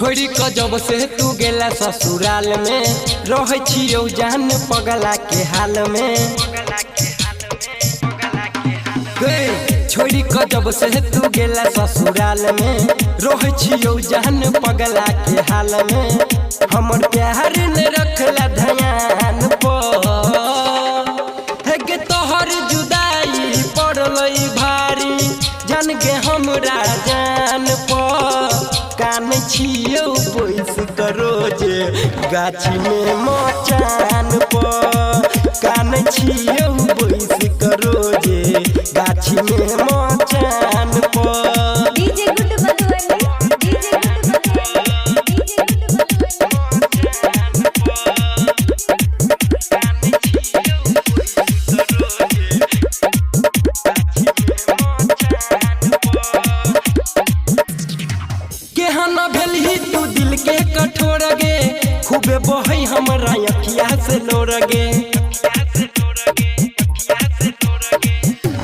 छोड़ी क जब से तू गेला ससुराल में रहे छियो जान पगला के हाल में। छोड़ी क जब से तू गेला ससुराल में रहे छियो जान पगला के हाल में। हमर प्यार ने रखला ध्यान पर तोहर जुदाई पड़लई भारी जान के हमरा जान पर। कान छियो बैस करोजे गाछी में मचान पर। कान छियो बैस करोजे गाछी में मचान पर। डीजे गुड बलवानी डीजे गुड बलवानी केहना भेलही तू दिल के कठोर गे खूबे बहई हमरा अखिया से लोर गे।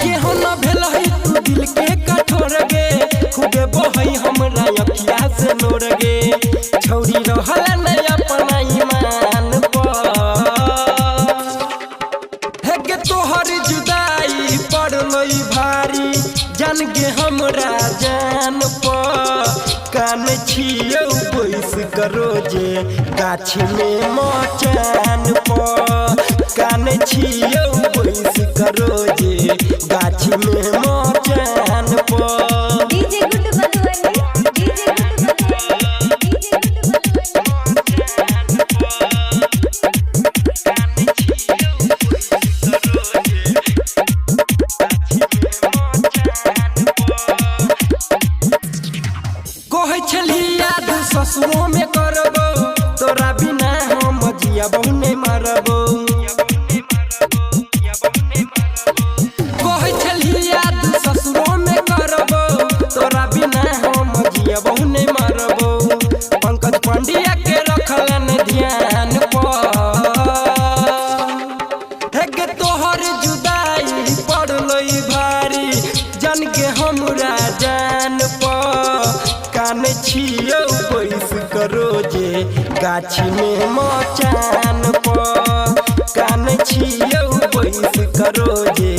केहना भेलही तू दिल के कठोर गे खूबे बहई हमरा अखिया से लोर गे। छौरी रहल न अपना ईमान पर गे तोहर जुदाई पड़लई भारी जान गे हमरा जान पर। कान छियो बैस करोजे गाछी में मचान पर। कान छियो बैस करोजे गाछी में मचान पर। डीजे गुड बलवानी डीजे गुड बलवानी कोहे छली याद ससुरो में करबो तोरा बिना हम जियबो नहीं मरबो। कोहे छली याद ससुरो में करबो तोरा बिना हम जियबो नहीं मरबो। पंकज पांड्या के रखलन ध्यान पर गे तोहर जुदाई पड़लई भारी जान के हमरा जान पर। कान छियो बैस करोजे गाछी में मचान पर। कान छियो बैस करोजे